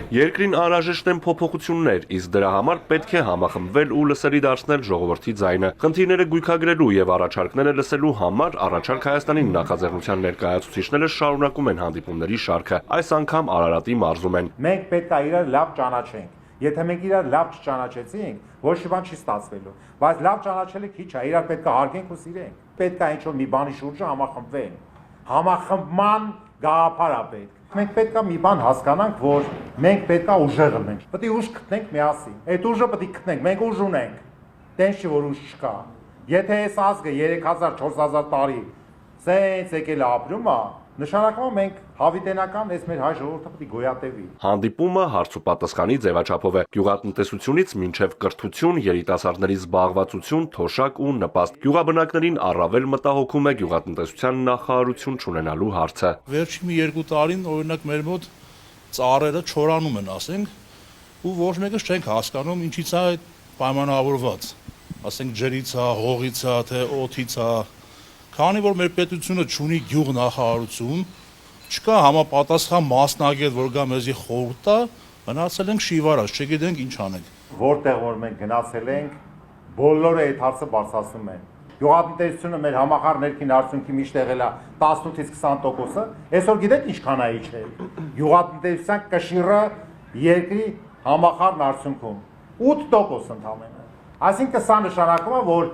Երկրին անհրաժեշտ են փոփոխություններ, իսկ դրա համար պետք է համախմբվել ու լսելի դարձնել ժողովրդի ձայնը։ Խնդիրները գույքագրելու եւ առաջարկները լսելու համար առաջարկ Հայաստանի նախաձեռնության ներկայացուցիչները շարունակում են հանդիպումների շարքը։ Այս անգամ Արարատի մարզում են։ Մենք պետք է իրար լավ ճանաչենք։ Եթե մենք իրար լավ չճանաչեցինք, ոչ մի բան չի ստացվելու։ Բայց լավ ճանաչելը քիչ է, իրար պետք է հարգենք ու սիրենք։ Պետք է ինչ-որ մի բանի շուրջը համախմբվենք։ Համախմբման գաղափար է պետք։ Մենք պետք է մի բան հասկանանք, որ մենք պետք է ուժեղ լինենք։ Պետք է ուժ գտնենք միասին։ Այդ ուժը պետք է գտնենք, մենք ուժ ունենք։ Տենց չի որ ուժ չկա։ Եթե այս ազգը 3000-4000 տարի սենց եկել ապրում է, նշանակում է մենք հավիտենական այս մեր հայ ժողովուրդը պետք է գոյատևի։ Հանդիպումը հարց ու պատասխանի ձևաչափով է։ Գյուղատնտեսությունից մինչև կրթություն, երիտասարդների զբաղվածություն, թոշակ ու նպաստ։ Գյուղաբնակներին առավել մտահոգում է գյուղատնտեսության նախարարություն չունենալու հարցը։ Վերջին մի 2 տարին օրինակ մեր մոտ ծառերը չորանում են, ասենք, ու ոչ մեկը չենք հասկանում ինչից է այդ պայմանավորված։ Ասենք ջրից է, հողից է, թե օդից է։ Քանի որ մեր պետությունը չունի գյուղ նախարարություն, չկա համապատասխան մասնագետ, որ գա մեզի խորհուրդ տա, մնացել ենք շիվարած, չգիտենք ինչ անենք։ Որտեղ որ մենք գնացել ենք, բոլորը այդ հարցը բարձրացնում են։ Գյուղատնտեսությունը մեր համախառն ներքին արդյունքի միշտ եղել է 18-ից 20%, այսօր գիտեք ինչքան է իջել։ Գյուղատնտեսության կշիռը երկրի համախառն արդյունքում 8% ընդամենը։ Այսինքն սա նշանակում է, որ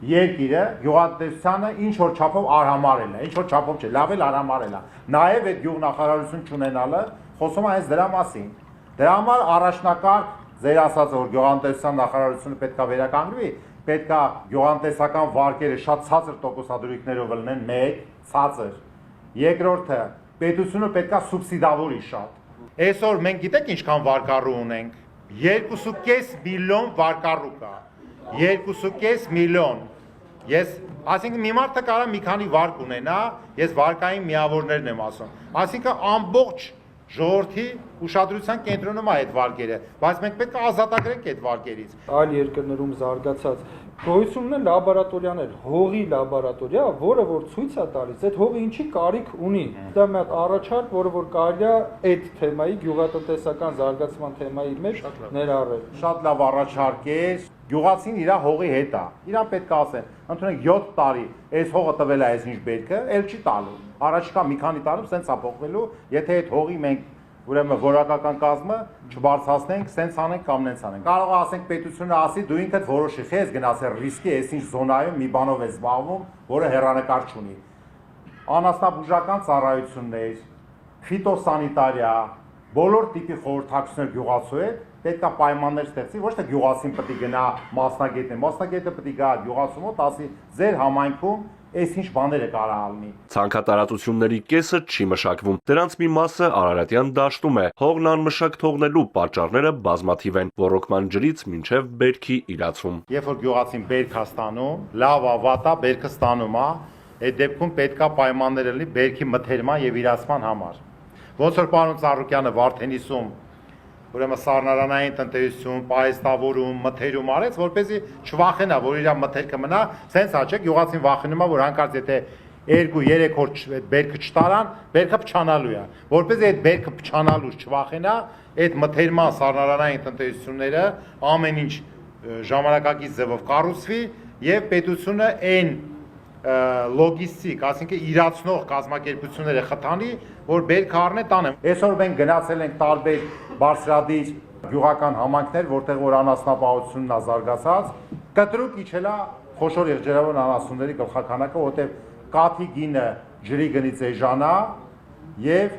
երկիրը գյուղատնտեսությանը ինչ որ չափով արհամարել է, ինչ որ չափով չէ, լավ էլ արհամարել է։ Նաև այդ գյուղնախարարություն չունենալը խոսում է հենց դրա մասին։ Դրա համար առաջնակարգ ձեր ասածը, որ գյուղատնտեսության նախարարությունը պետք է վերականգնվի, պետք է գյուղատնտեսական վարկերը շատ ցածր տոկոսադրույքներով լինեն, մեկ, ցածր։ Երկրորդը, պետությունը պետք է սուբսիդավորի շատ։ Այսօր մենք գիտեք ինչքան վարկառու ունենք։ 2.5 միլիոն վարկառու կա։ 2.5 միլիոն։ Ես, այսինքն մի մարդը կարա մի քանի վարկ ունենա, ես վարկային միավորներն եմ ասում։ Այսինքն ամբողջ ժողովրդի ուշադրության կենտրոնում է այդ վարկերը, բայց մենք պետք է ազատագրենք այդ վարկերից։ Այլ երկրներում զարգացած գոյություն ունեն լաբորատորիաներ, հողի լաբորատորիա, որը որ ցույց է տալիս, այդ հողը ինչի կարիք ունի։ Դա մի հատ առաջարկ, որը որ կարելի է այդ թեմայի գյուղատնտեսական զարգացման թեմայի մեջ ներառել։ Շատ լավ առաջարկ է։ Գյուղացին իր հողի հետ է։ Իրան պետք է ասեն, ընդունեք 7 տարի այս հողը տվել է այսինչ բերքը, ել չի տալու։ Առաջիկա մի քանի տարում սենց է փոխվելու, եթե այդ հողի մենք ուրեմն որակական կազմը չբարձրացնենք, սենց անենք կամ նենց անենք։ Կարող է ասենք պետությունը ասի դու ինքդ որոշի, խես գնացել ռիսկի, այսինչ զոնայում մի բանով է զբաղվում, որը հեռանկար չունի։ Անասնաբուժական ծառայություններ, ֆիտոսանիտարիա, բոլոր տիպի խորհրդակցություններ գյուղացու հետ պետք է պայմաններ ստեղծի, ոչ թե գյուղացին պետք է գնա մասնագետը պետք է գա գյուղացու մոտ, ասի ձեր համայնքում այս ինչ բաները կարող լինի։ Ցանքատարածությունների կեսը չի մշակվում։ Դրանց մի մասը Արարատյան դաշտում է։ Հողն անմշակ թողնելու պատճառները բազմաթիվ են՝ ոռոգման ջրից մինչև բերքի իրացում։ Երբ որ գյուղացին բերք է ստանում, լավ ավատա բերքը ստանում է, այդ դեպքում պետք է պայմաններ լինի բերքի մթերման եւ իրացման համար։ Ոնց որ պարոն Ծառուկյանը Վարդենիսում ուրեմն սառնարանային տնտեսություն, պահեստավորում, մթերում արեց, որպեսզի չվախենա, որ իր մթերքը մնա, սենց աչեք գյուղացին վախենում է, որ հանկարծ եթե 2-3 օր այդ բերքը չտարան, բերքը փչանալու է։ Որպեսզի այդ բերքը փչանալուց չվախենա, այդ մթերման սառնարանային տնտեսությունները ամեն ինչ ժամանակակից ձևով կառուցվի եւ պետությունը այն լոգիստիկ, ասինքն իրացնող կազմակերպությունները խթանի, որ բերքը առնե տանը։ Այսօր մենք գնացել ենք տարբեր բարձրադիր գյուղական համայնքներ, որտեղ որ անասնապահությունն է զարգացած, կտրուկ իջել է խոշոր եղջերավոր անասունների գլխականակը, որտեղ կաթի գինը ջրի գնից էժանա եւ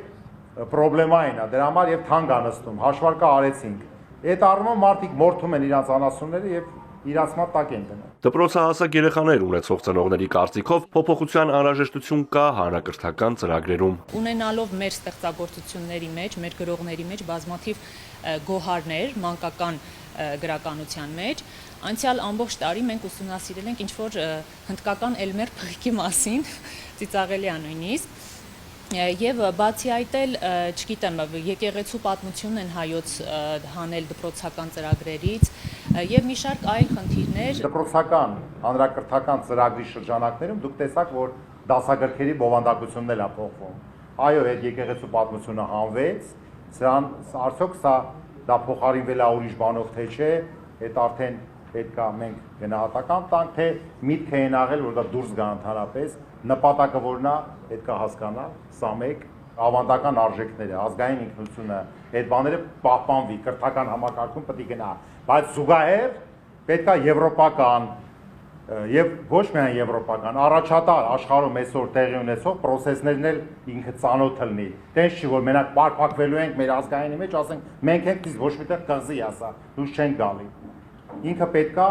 պրոբլեմային է, դրա համար եւ թանկ է նստում, հաշվարկը արեցինք։ Այդ առումով մարդիկ մորթում են իրանց անասունները եւ իրացման տակ են դնում։ Դպրոցահասակ երեխաներ ունեցող ծնողների կարծիքով փոփոխության անհրաժեշտություն կա հանրակրթական ծրագրերում։ Ունենալով մեր ստեղծագործությունների մեջ, մեր գրողների մեջ բազմաթիվ գոհարներ մանկական գրականության մեջ, անցյալ ամբողջ տարի մենք ուսումնասիրել ենք ինչ-որ հնդկական Էլմեր փղիկի մասին, ծիծաղելի է նույնիսկ։ Եվ բացի այդ էլ, չգիտեմ, եկեղեցու պատմությունն են հայոց հանել դպրոցական ծրագրերից եւ մի շարք այլ խնդիրներ։ Դպրոցական հանրակրթական ծրագրի շրջանակներում դուք տեսաք, որ դասագրքերի բովանդակությունն էլ է փոխվում։ Այո, այդ եկեղեցու պատմությունը հանվեց Սրան արդյոք սա դա փոխարինվել է ուրիշ բանով թե չէ, այդ արդեն պետք է մենք գնահատական տանք, թե միտքը են աղել, որ դա դուրս գա ընդհանրապես, նպատակը որն է, պետք է հասկանալ, սա մեկ ավանդական արժեքները, ազգային ինքնությունը, այդ բաները պահպանվի, կրթական համակարգում պետք է գնա, բայց զուգահեռ պետք է եվրոպական եւ ոչ միայն եվրոպական, առաջատար աշխարհում այսօր տեղի ունեցող process-ներն էլ ինքը ծանոթ լինի։ Տենց չի որ մենակ պարփակվելու ենք մեր ազգայինի մեջ, ասենք մենք ենք իսկ ոչ միտեղ կղզի ասա, դուրս չենք գալի։ Ինքը պետքա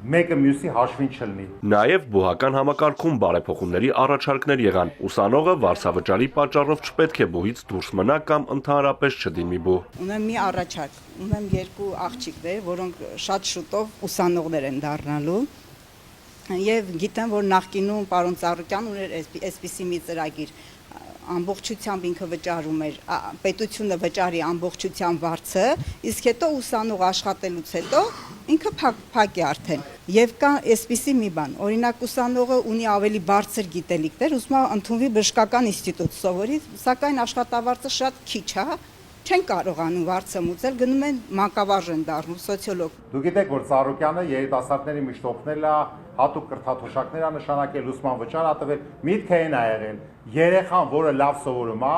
մեկը մյուսի հաշվին չլինի։ Նաև բուհական համակարգում բարեփոխումների առաջարկներ եղան։ Ուսանողը վարձավճարի պատճառով չպետք է բուհից դուրս մնա կամ ընդհանրապես չդիմի բուհ։ Ունեմ մի առաջարկ, ունեմ երկու աղջիկներ, որոնք շատ շուտով ուսանողներ են դառնալու։ Եվ գիտեմ, որ նախկինում պարոն Ծառուկյան ուներ այսպիսի մի ծրագիր, ամբողջությամբ ինքը վճարում էր, պետությունը վճարի ամբողջությամբ վարձը, իսկ հետո ուսանող աշխատելուց հետո ինքը փակ է արդեն։ Եվ կա այսպիսի մի բան, օրինակ ուսանողը ունի ավելի բարձր գիտելիքներ, ուզում է ընդունվի բժշկական ինստիտուտ սովորի, սակայն աշխատավարձը շատ քիչ է, չեն կարողանում վարձը մուծել, գնում են մանկավարժ են դառնում, սոցիոլոգ։ Դուք գիտեք, որ Ծառուկյանը երիտասարդների միշտ օգնել է, հատուկ կրթաթոշակներ է նշանակել, ուսման վճար է տվել, միտքը այն է եղել։ Երեխան, որը լավ սովորում է,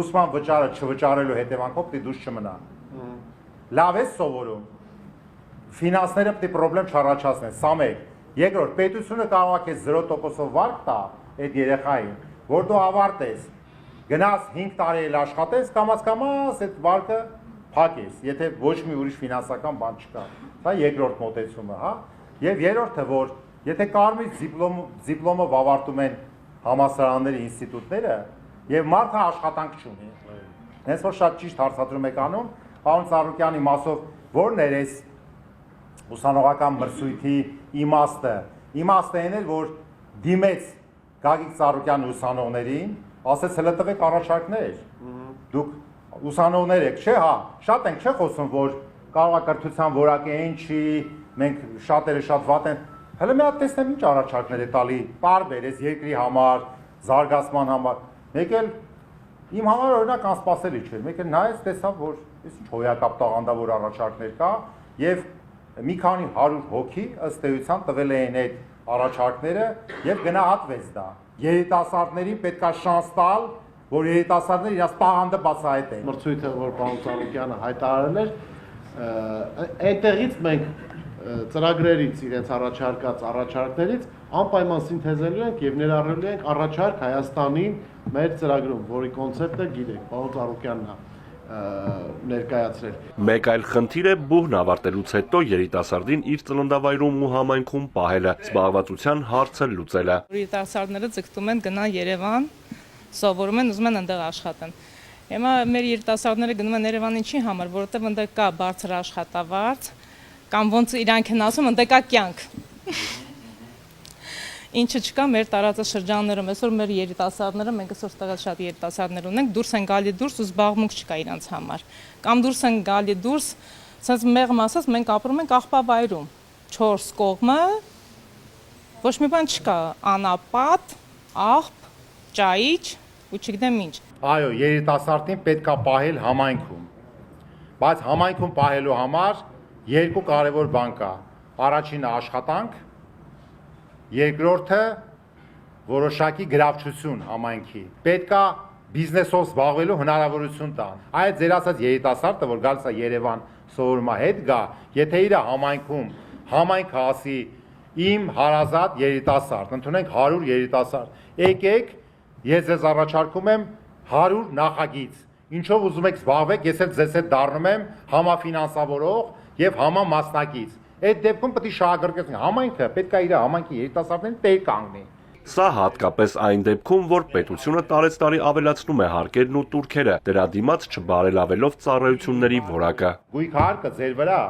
ուսման վճարը չվճարելու հետևանքով պիտի դուրս չմնա։ Լավ է սովորում։ Ֆինանսները պիտի խնդրեմ չառաջացնեն, սա մեկ։ Երկրորդ, պետությունը կարող է քեզ 0%-ով վարկ տա այդ երեխային, որ դու ավարտես, գնաս 5 տարի էլ աշխատես, կամաց այդ վարկը փակես, եթե ոչ մի ուրիշ ֆինանսական բան չկա։ Դա երկրորդ մոտեցումը, հա։ Եվ երրորդը, որ եթե կարմիր դիպլոմով ավարտում են համալսարանների ինստիտուտները եւ մարդը աշխատանք չունի։ Հենց որ շատ ճիշտ հարցադրում եք անում, պարոն Ծառուկյանի մասով ո՞րն էր այս ուսանողական մրցույթի իմաստը։ Իմաստը այն էր, որ դիմեց Գագիկ Ծառուկյանի ուսանողներին, ասեց հələ տվեք առաջարկներ։ Դուք ուսանողներ եք, չէ՞, հա, շատ ենք չէ խոսում, որ կարող է կրթության որակը այն չի, մենք շատերը շատ վատ են։ Հələ մի հատ տեսնեմ ինչ առաջարկներ է տալի, տարբեր, այս երկրի համար, զարգացման համար։ Մեկ էլ իմ համար օրինակ անսպասելի չէր։ Մեկ էլ նայեց տեսավ, որ այս ինչ հոյակապ տաղանդավոր առաջարկներ կա եւ մի քանի 100 հոգի ըստ էության տվել էին այդ առաջարկները եւ գնահատվեց դա։ Երիտասարդներին պետքա շանս տալ, որ երիտասարդները իրաց տաղանդը բացահայտեն։ Մրցույթը, որ պարոն Ծառուկյանը հայտարարել էր, այնտեղից մենք ծրագրերից իրենց առաջարկած առաջարկներից անպայման սինթեզելու ենք եւ ներառելու ենք առաջարկ Հայաստանին մեր ծրագրում, որի կոնցեպտը գիտեք, պարոն Ծառուկյանն է ներկայացրել։ Մեկ այլ խնդիր է բուհն ավարտելուց հետո երիտասարդին իր ծննդավայրում ու համայնքում պահելը, զբաղվածության հարցը լուծելը։ Երիտասարդները ձգտում են գնալ Երևան, սովորում են, ուզում են այնտեղ աշխատեն։ Հիմա մեր երիտասարդները գնում են Երևան ինչի համար, որովհետև այնտեղ կա բարձր աշխատավարձ, կամ ոնց իրանք են ասում, այնտեղ կա կյանք։ Ինչը չկա մեր տարածաշրջաններում, այսօր մեր երիտասարդները, մենք այսօր ստեղած շատ երիտասարդներ ունենք, դուրս են գալի դուրս ու զբաղմունք չկա իրանց համար։ Կամ դուրս են գալի դուրս, ասած մեղմ ասած մենք ապրում ենք աղբավայրում, 4 կողմը ոչ մի բան չկա, անապատ, աղբ, ճայիչ ու չգիտեմ ինչ։ Այո, երիտասարդին պետքա պահել համայնքում։ Բայց համայնքում պահելու համար երկու կարևոր բան կա։ Առաջինը աշխատանք, երկրորդը որոշակի գրավչություն համայնքի։ Պետքա բիզնեսով զբաղվելու հնարավորություն տան։ Այդ ձեր ասած երիտասարդը, որ գալիս է Երևան սովորում է հետ գա, եթե իր համայնքում համայնքը ասի իմ հարազատ երիտասարդ, ընդունենք 100 երիտասարդ։ Եկեք, ես ձեզ առաջարկում եմ 100 նախագիծ։ Ինչով ուզում եք զբաղվեք, ես էլ ձեզ հետ դառնում եմ համաֆինանսավորող եւ համամասնակից։ Այդ դեպքում պետք է շահագրգռվի համայնքը, պետք է իր համայնքի երիտասարդներին տեր կանգնի։ Սա հատկապես այն դեպքում, որ պետությունը տարեցտարի ավելացնում է հարկերն ու տուրքերը, դրա դիմաց չբարելավելով ծառայությունների որակը։ Գույքահարկը ձեր վրա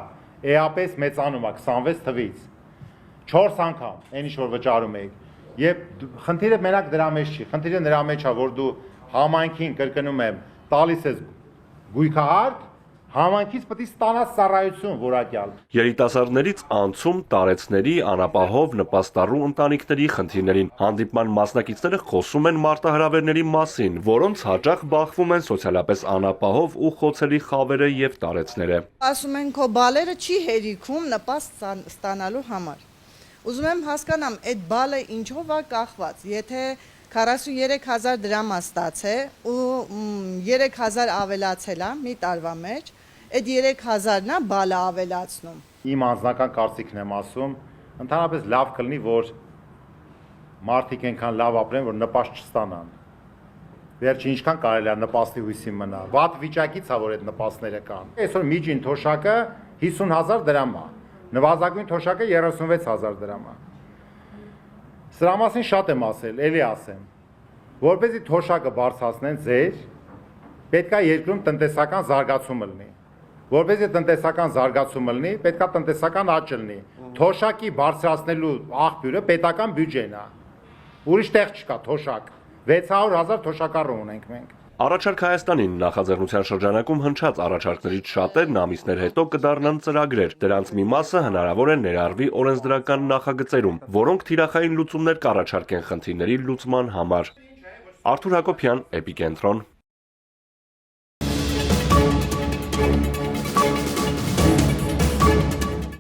էապես մեծանում է 26 թվից 4 անգամ, այն ինչ որ վճարում եք։ Եվ խնդիրը մենակ դրա մեջ չի, խնդիրը նրա մեջ է, որ դու համայնքին կրկնում եմ, տալիս ես գույքահարկ Համանքից պետք է ստանաս ծառայություն որակյալ։ Երիտասարդներից անցում տարեցների, անապահով, նպաստառու ընտանիքների խնդիրներին հանդիպման մասնակիցները խոսում են մարտահրավերների մասին, որոնց հաճախ բախվում են սոցիալապես անապահով ու խոցելի խավերը եւ տարեցները։ Ասում են քո բալերը չի հերիքում նպաստ ստանալու համար։ Ուզում եմ հասկանամ, այդ բալը ինչով է կախված, եթե 43,000 դրամ է ստացել ու 3,000 ավելացել է մի տարվա մեջ, այդ 3,000-ն է բալը ավելացնում։ Իմ անձնական կարծիքն եմ ասում, ընդհանրապես լավ կլինի, որ մարդիկ այնքան լավ ապրեն, որ նպաստ չստանան։ Վերջին ինչքան կարելի է նպաստի հույսի մնալ։ Վատ վիճակից է, որ այդ նպաստները կան։ Այսօր միջին թոշակը 50,000 դրամ է, նվազագույն թոշակը 36,000 դրամ է։ Սրա մասին շատ եմ ասել, ելի ասեմ։ Որպեսզի թոշակը բարձրացնեն ձեր, պետք է երկրում տնտեսական զարգացում լինի։ Որպեսզի տնտեսական զարգացումը լինի, պետք է տնտեսական աճ լինի։ Թոշակի բարձրացնելու աղբյուրը պետական բյուջեն է։ Ուրիշ տեղ չկա թոշակ։ 600,000 թոշակառու ունենք մենք։ Առաջարկ Հայաստանին նախաձեռնության շրջանակում հնչած առաջարկներից շատերն ամիսներ հետո կդառնան ծրագրեր։ Դրանց մի մասը հնարավոր է ներառվի օրենսդրական նախագծերում, որոնք թիրախային լուծումներ կառաջարկեն խնդիրների լուծման համար։ Արթուր Հակոբյան, Էպիկենտրոն,